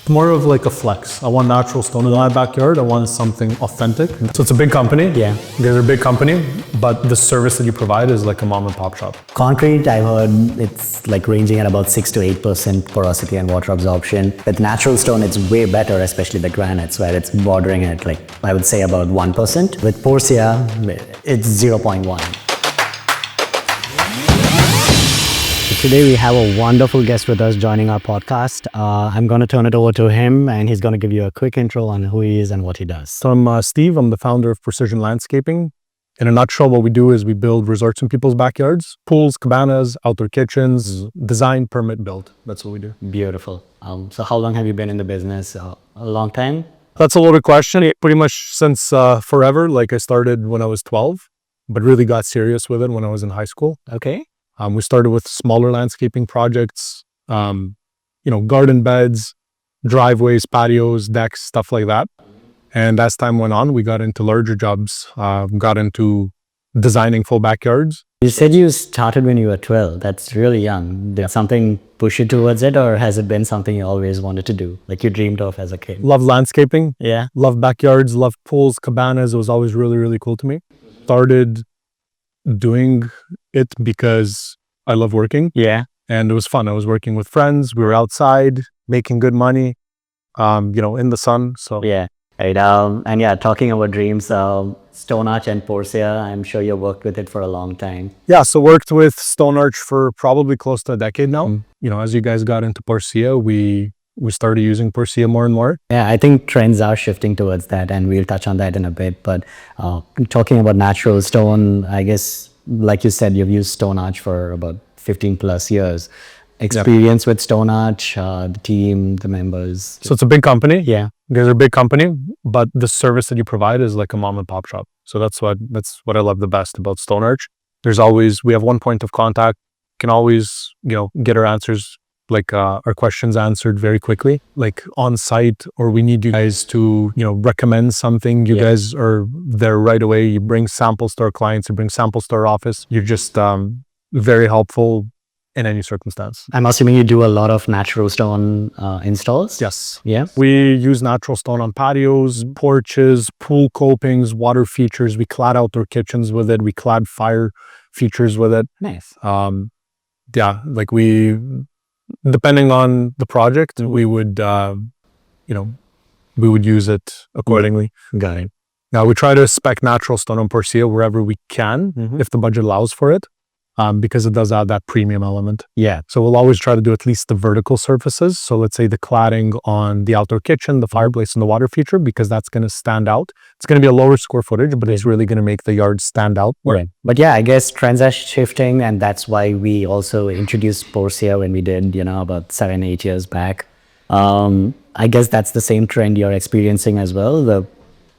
More of like a flex. I want natural stone in my backyard. I want something authentic. So it's a big company. Yeah. You guys are a big company, but the service that you provide is like a mom and pop shop. Concrete, I've heard it's like ranging at about 6 to 8% porosity and water absorption. With natural stone, it's way better, especially the granites, where it's bordering at like, I would say about 1%. With Porcea, it's 0.1. Today we have a wonderful guest with us joining our podcast. I'm going to turn it over to him and he's going to give you a quick intro on who he is and what he does. So I'm Steve. I'm the founder of Precision Landscaping. In a nutshell, what we do is we build resorts in people's backyards, pools, cabanas, outdoor kitchens, design, permit, build. That's what we do. Beautiful. So how long have you been in the business? A long time? That's a loaded question. Pretty much since forever. Like I started when I was 12, but really got serious with it when I was in high school. Okay. We started with smaller landscaping projects, garden beds, driveways, patios, decks, stuff like that. And as time went on, we got into larger jobs, got into designing full backyards. You said you started when you were 12. That's really young. Did something push you towards it, or has it been something you always wanted to do, like you dreamed of as a kid? Love landscaping. Yeah. Love backyards, love pools, cabanas. It was always really, really cool to me. Started doing it because I love working. Yeah. And it was fun. I was working with friends. We were outside making good money, in the sun. So yeah. Right. And yeah, talking about dreams, STONEarch and Porcea, I'm sure you worked with it for a long time. Yeah. So worked with STONEarch for probably close to a decade now. As you guys got into Porcea, we started using Porcea more and more. Yeah, I think trends are shifting towards that, and we'll touch on that in a bit. But talking about natural stone, I guess, like you said, you've used STONEarch for about 15 plus years. Experience with STONEarch, the team, the members. So it's a big company. Yeah. You guys are a big company, but the service that you provide is like a mom and pop shop. So that's what I love the best about STONEarch. We have one point of contact, can always, get our answers, like our questions answered very quickly, like on site, or we need you guys to, recommend something. You guys are there right away. You bring samples to our clients, you bring samples to our office. You're just very helpful in any circumstance. I'm assuming you do a lot of natural stone installs? Yes. Yeah. We use natural stone on patios, porches, pool copings, water features. We clad outdoor kitchens with it. We clad fire features with it. Nice. Depending on the project, we would use it accordingly. Got it. Now we try to spec natural stone on Porcea wherever we can, if the budget allows for it, because it does add that premium element. Yeah. So we'll always try to do at least the vertical surfaces. So let's say the cladding on the outdoor kitchen, the fireplace, and the water feature, because that's going to stand out. It's going to be a lower square footage, but it's really going to make the yard stand out. Right. But yeah, I guess trends are shifting, and that's why we also introduced Porcea when we did, about 7-8 years back. I guess that's the same trend you're experiencing as well.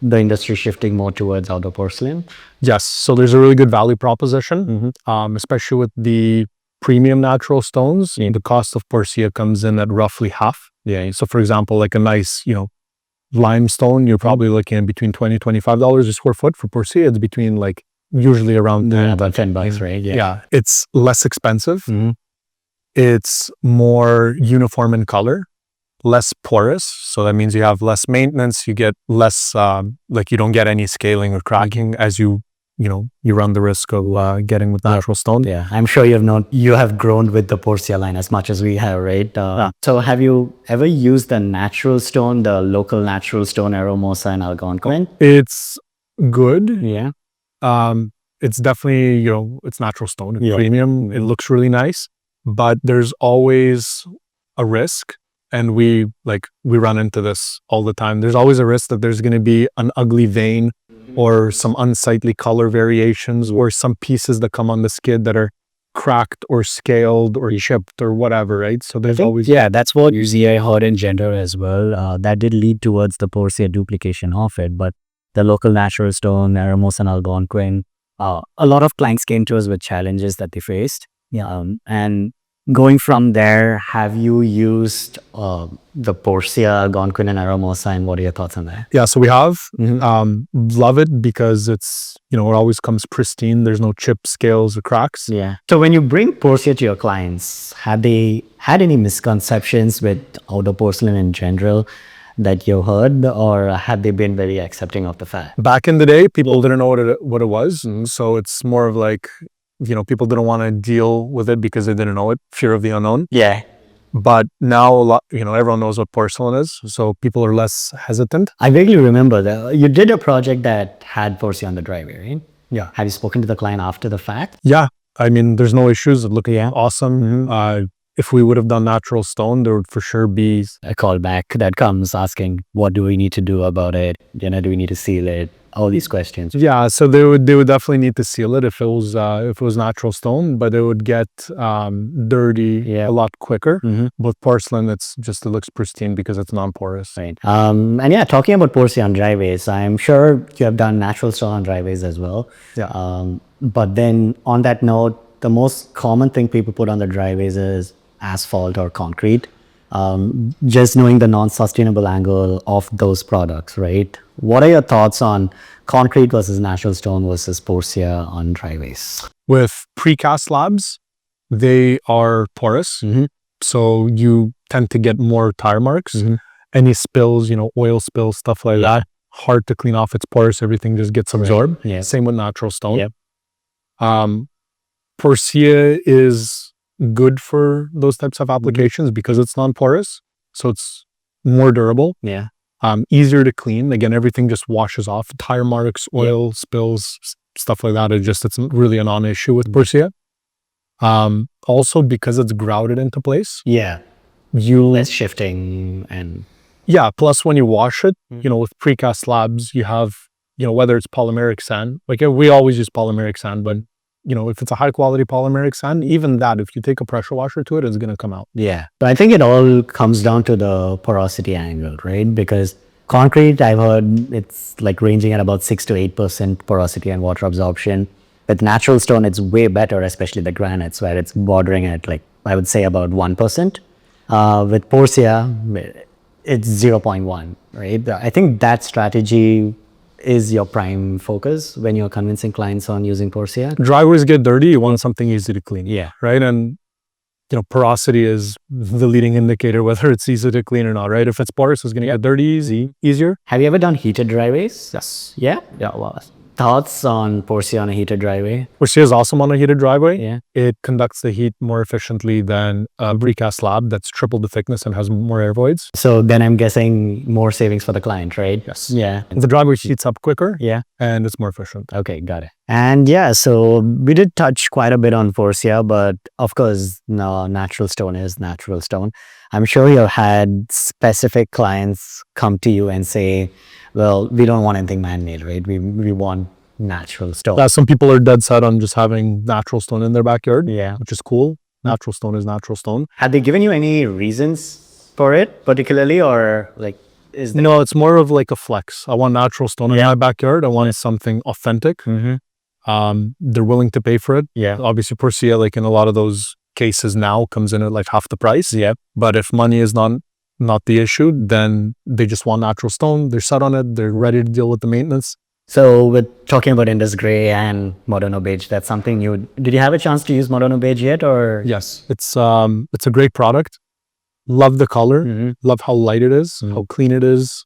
The industry shifting more towards outdoor porcelain. Yes. So there's a really good value proposition, especially with the premium natural stones. The cost of Porcea comes in at roughly half. Yeah. So for example, like a nice, limestone, you're probably looking at between $20, $25 a square foot. For Porcea, it's between usually around about $10, right? Yeah. It's less expensive. It's more uniform in color, less porous. So that means you have less maintenance. You get less, you don't get any scaling or cracking as you run the risk of getting with natural stone. Yeah, I'm sure you have grown with the Porcea line as much as we have, right? So have you ever used the natural stone, the local natural stone, Aromosa and Algonquin? It's good. Yeah. It's definitely, it's natural stone. It's premium. It looks really nice, but there's always a risk. And we run into this all the time. There's always a risk that there's going to be an ugly vein or some unsightly color variations or some pieces that come on the skid that are cracked or scaled or chipped or whatever, right? So there's always... Yeah, that's what usually I heard in gender as well. That did lead towards the Porcea duplication of it. But the local natural stone, Aromosa and Algonquin, a lot of clients came to us with challenges that they faced. Yeah. And Going from there, have you used the Porcea, Algonquin, and Aromosa, and what are your thoughts on that? Yeah, so we have love it because it's, it always comes pristine. There's no chip, scales, or cracks. Yeah. So when you bring Porcea to your clients, have they had any misconceptions with outdoor porcelain in general that you heard, or have they been very accepting of the fact? Back in the day, people didn't know what it was. So it's more of like, people didn't want to deal with it because they didn't know it, fear of the unknown. Yeah. But now, everyone knows what porcelain is. So people are less hesitant. I vaguely remember that you did a project that had Porcea on the driveway, right? Yeah. Have you spoken to the client after the fact? Yeah. I mean, there's no issues. It looked awesome. If we would have done natural stone, there would for sure be A callback that comes asking, what do we need to do about it? Do we need to seal it? All these questions. Yeah, so they would definitely need to seal it if it was natural stone, but it would get dirty a lot quicker. With porcelain, it looks pristine because it's non-porous. Right. And yeah, talking about Porcea on driveways, I'm sure you have done natural stone on driveways as well. Yeah. But then on that note, the most common thing people put on the driveways is asphalt or concrete. Just knowing the non-sustainable angle of those products, right? What are your thoughts on concrete versus natural stone versus Porcea on driveways? With precast slabs, they are porous, so you tend to get more tire marks. Any spills, oil spills, stuff like that, hard to clean off. It's porous, everything just gets absorbed. Yeah. Same with natural stone. Yep. Porcea is good for those types of applications because it's non-porous, so it's more durable. Yeah. Easier to clean. Again, everything just washes off. Tire marks, oil spills, stuff like that. It's really a non-issue with Porcea. Also because it's grouted into place. Yeah. Less shifting and... Yeah, plus when you wash it, with precast slabs, you have, whether it's polymeric sand, like we always use polymeric sand, but if it's a high quality polymeric sand, even that, if you take a pressure washer to it, it's going to come out. Yeah. But I think it all comes down to the porosity angle, right? Because concrete, I've heard it's like ranging at about 6 to 8% porosity and water absorption. With natural stone, it's way better, especially the granites, where it's bordering at I would say about 1%. With Porcea, it's 0.1, right? I think that strategy is your prime focus when you're convincing clients on using Porcea. Driveways get dirty, you want something easy to clean. Yeah. Right? And, porosity is the leading indicator whether it's easy to clean or not, right? If it's porous, it's going to get dirty easier. Have you ever done heated driveways? Yes. Yeah? Yeah. Well, thoughts on Porcea on a heated driveway? Porcea is awesome on a heated driveway. Yeah. It conducts the heat more efficiently than a precast slab that's triple the thickness and has more air voids. So then I'm guessing more savings for the client, right? Yes. Yeah. The driveway heats up quicker. Yeah. And it's more efficient. Okay, got it. And yeah, so we did touch quite a bit on Porcea, but of course, no, natural stone is natural stone. I'm sure you've had specific clients come to you and say, well, we don't want anything man-made, right? We want natural stone. Some people are dead set on just having natural stone in their backyard. Yeah. Which is cool. Natural stone is natural stone. Have they given you any reasons for it particularly, or is there... No, it's more of like a flex. I want natural stone in my backyard. I want something authentic. They're willing to pay for it. Yeah. Obviously, Porcea, in a lot of those cases now, comes in at half the price. Yeah. But if money is not the issue, then they just want natural stone. They're set on it. They're ready to deal with the maintenance. So with talking about Indus Grey and Moderno Beige, that's something did you have a chance to use Moderno Beige yet, or? Yes. It's a great product. Love the color. Love how light it is, how clean it is.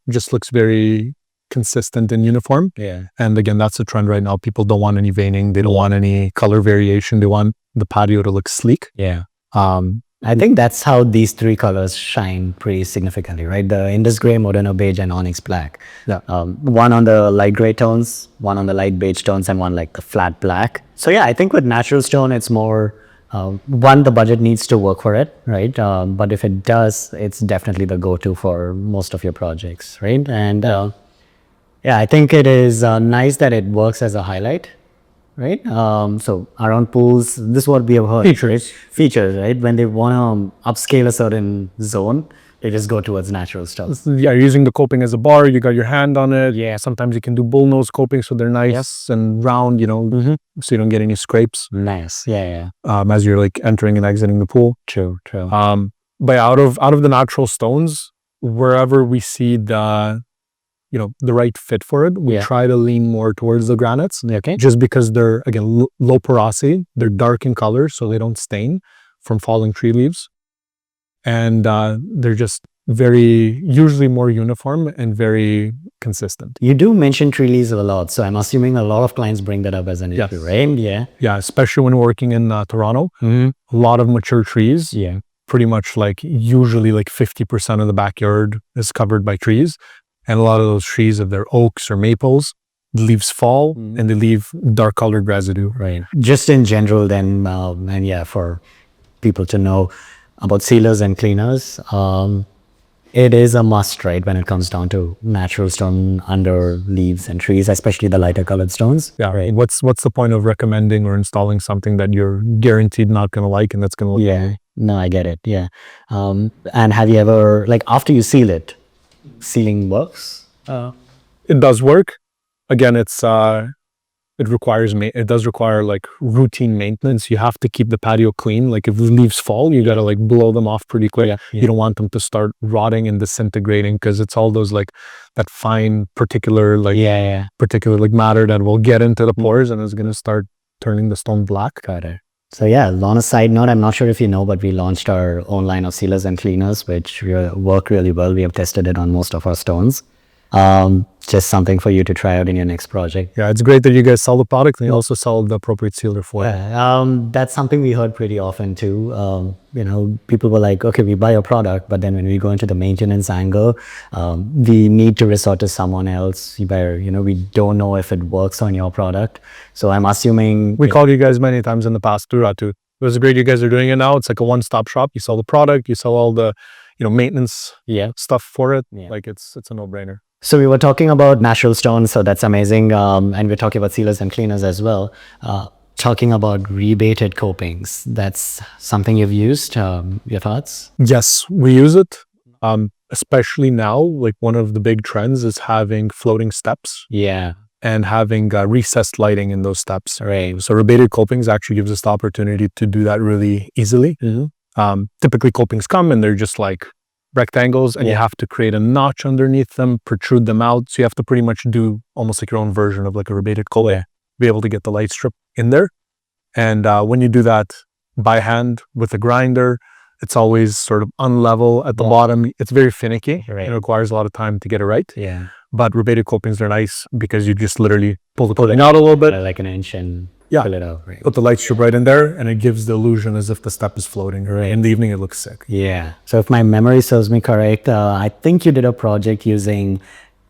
Just looks very consistent and uniform. Yeah. And again, that's the trend right now. People don't want any veining. They don't want any color variation. They want the patio to look sleek. Yeah. I think that's how these three colors shine pretty significantly, right? The Indus Grey, Moderno Beige, and Onyx Black. Yeah. One on the light gray tones, one on the light beige tones, and one the flat black. So yeah, I think with natural stone, it's more, one, the budget needs to work for it, right? But if it does, it's definitely the go-to for most of your projects, right? And yeah, I think it is nice that it works as a highlight, right? So around pools, this is what we have heard. Features. Features, right? When they want to upscale a certain zone, You just go towards natural stuff. Yeah, you're using the coping as a bar. You got your hand on it. Yeah. Sometimes you can do bullnose coping, so they're nice and round, so you don't get any scrapes. Nice. Yeah. As you're like entering and exiting the pool. True. But out of the natural stones, wherever we see the right fit for it, we try to lean more towards the granites. Okay. Just because they're, again, low porosity, they're dark in color, so they don't stain from falling tree leaves. And they're just usually more uniform and very consistent. You do mention tree leaves a lot, so I'm assuming a lot of clients bring that up as an issue, right? Yeah. Yeah, especially when working in Toronto. A lot of mature trees. Yeah. Pretty much usually 50% of the backyard is covered by trees. And a lot of those trees, if they're oaks or maples, the leaves fall and they leave dark colored residue. Right. Just in general then, and for people to know about sealers and cleaners, it is a must, right, when it comes down to natural stone under leaves and trees, especially the lighter colored stones. Yeah. Right. What's the point of recommending or installing something that you're guaranteed not going to like and that's going to look Yeah. No, I get it. Yeah. And have you ever, after you seal it, sealing works? It does work. Again, it does require routine maintenance. You have to keep the patio clean. If the leaves fall, you got to blow them off pretty quick. Yeah. You don't want them to start rotting and disintegrating, because it's all those that fine particular matter that will get into the pores and is going to start turning the stone black. Got it. So on a side note, I'm not sure if you know, but we launched our own line of sealers and cleaners, which work really well. We have tested it on most of our stones. Just something for you to try out in your next project. Yeah, it's great that you guys sell the product and you also sell the appropriate sealer for it. That's something we heard pretty often too. People were like, okay, we buy a product, but then when we go into the maintenance angle, we need to resort to someone else. We don't know if it works on your product. So I'm assuming... We called you guys many times in the past too, Ratu. It was great you guys are doing it now. It's like a one-stop shop. You sell the product, you sell all the maintenance stuff for it. Yeah. It's a no-brainer. So we were talking about natural stones, so that's amazing. And we're talking about sealers and cleaners as well. Talking about rebated copings, that's something you've used. Your thoughts? Yes, we use it. Especially now, one of the big trends is having floating steps. Yeah. And having recessed lighting in those steps. Right. So rebated copings actually gives us the opportunity to do that really easily. Typically copings come and they're just rectangles, and you have to create a notch underneath them, protrude them out. So you have to pretty much do almost your own version of a rebated coping, be able to get the light strip in there. And when you do that by hand with a grinder, it's always sort of unlevel at the bottom. It's very finicky. Right. It requires a lot of time to get it right. Yeah. But rebated copings are nice because you just literally pull the coating out a little bit. Like an inch and fill it out. Right. Put the light strip right in there, and it gives the illusion as if the step is floating. Right. In the evening, it looks sick. Yeah. So if my memory serves me correct, I think you did a project using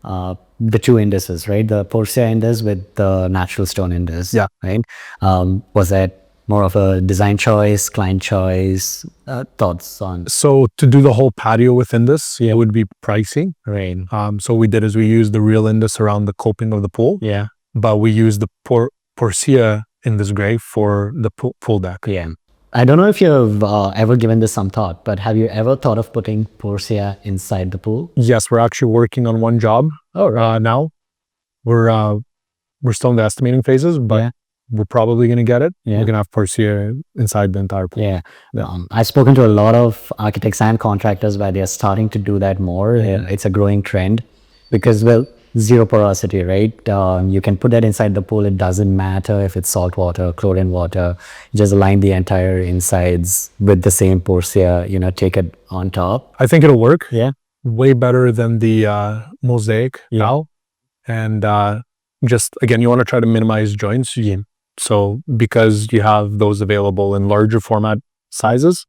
the two indices, right? The Porcea index with the natural stone index. Yeah. Right. Was that more of a design choice, client choice? Thoughts on? So to do the whole patio within this, it would be pricey. Right. So what we did is we used the real index around the coping of the pool. Yeah. But we used the Porcea in this gray for the pool deck. Yeah. I don't know if you've ever given this some thought, but have you ever thought of putting Porcea inside the pool? Yes, we're actually working on one job. Oh, right. Now. We're still in the estimating phases, but we're probably going to get it. Yeah. We're going to have Porcea inside the entire pool. Yeah. I've spoken to a lot of architects and contractors where they're starting to do that more. It's a growing trend because, zero porosity, right? You can put that inside the pool. It doesn't matter if it's salt water, chlorine water. You just align the entire insides with the same Porcea, take it on top. I think it'll work. Yeah. Way better than the mosaic now. And just, again, you want to try to minimize joints. Yeah. So because you have those available in larger format sizes,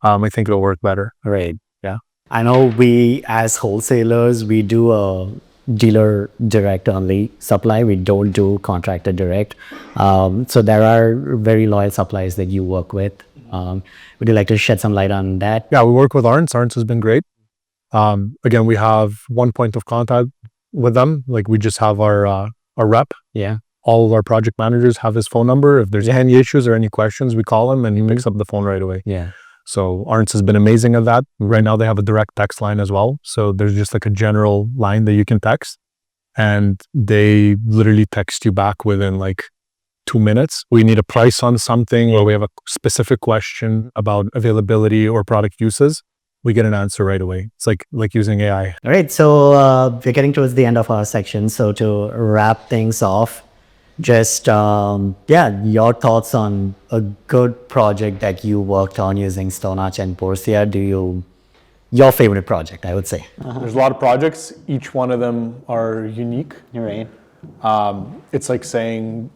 I think it'll work better. Right. Yeah. I know we as wholesalers, we do a dealer direct only supply. We don't do contractor direct. So there are very loyal suppliers that you work with. Would you like to shed some light on that? Yeah, we work with Arns. Arns has been great. Again, we have one point of contact with them. We just have our rep. Yeah. All of our project managers have his phone number. If there's any issues or any questions, we call him and he picks up the phone right away. Yeah. So Arns has been amazing at that. Right now they have a direct text line as well. So there's just like a general line that you can text, and they literally text you back within like 2 minutes. We need a price on something, or we have a specific question about availability or product uses. We get an answer right away. It's like using AI. All right, so we're getting towards the end of our section. So to wrap things off, just your thoughts on a good project that you worked on using STONEarch and Porcea. Your favorite project, I would say. There's a lot of projects. Each one of them are unique. Right. It's like saying,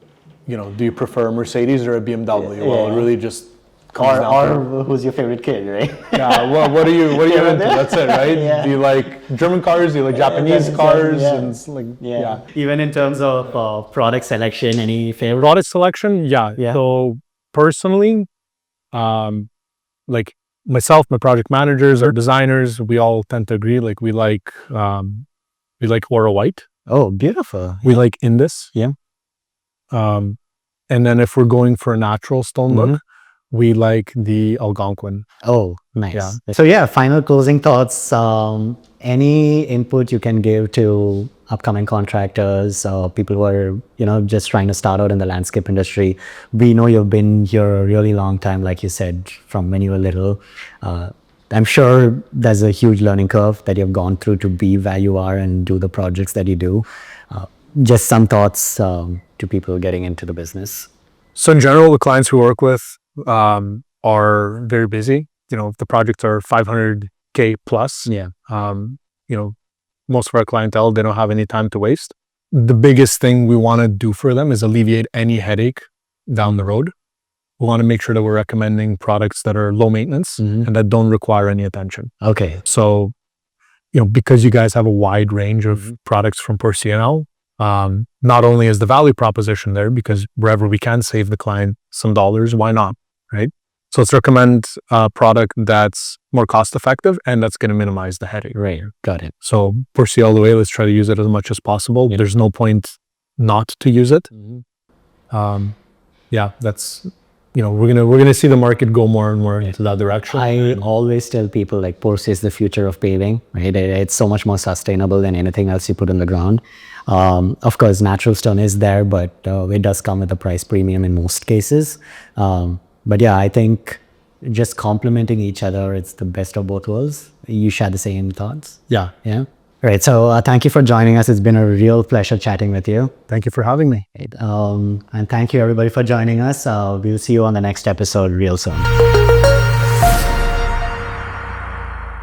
do you prefer a Mercedes or a BMW? Well, it really just comes down to, Or who's your favorite kid, right? yeah. Well, what are you into? That's it, right? Yeah. Do you like German cars? Do you like Japanese cars? Yeah. And it's like, yeah. Even in terms of product selection, any favorite? Product selection, yeah. Yeah. So personally, like myself, my project managers, our designers, we all tend to agree. Like we like Aura White. Oh, beautiful. We like Indus. Yeah. And then if we're going for a natural stone look, we like the Algonquin. Oh, nice. Yeah. So final closing thoughts. Any input you can give to upcoming contractors, people who are, just trying to start out in the landscape industry. We know you've been here a really long time, like you said, from when you were little. I'm sure there's a huge learning curve that you've gone through to be where you are and do the projects that you do. Just some thoughts to people getting into the business. So in general, the clients we work with are very busy. If the projects are 500K plus, Yeah. Most of our clientele, they don't have any time to waste. The biggest thing we want to do for them is alleviate any headache down the road. We want to make sure that we're recommending products that are low maintenance and that don't require any attention. Okay. So, because you guys have a wide range of products from Porcea now, not only is the value proposition there, because wherever we can save the client some dollars, why not, right? So let's recommend a product that's more cost effective and that's going to minimize the headache. Right. Got it. So Porcea all the way, let's try to use it as much as possible. Yeah. There's no point not to use it. That's, we're gonna see the market go more and more into that direction. I always tell people like Porcea is the future of paving, right? It's so much more sustainable than anything else you put in the ground. Of course, natural stone is there, but it does come with a price premium in most cases. But I think just complementing each other, it's the best of both worlds. You share the same thoughts? Yeah. Yeah. All right. So thank you for joining us. It's been a real pleasure chatting with you. Thank you for having me. And thank you everybody for joining us. We'll see you on the next episode real soon.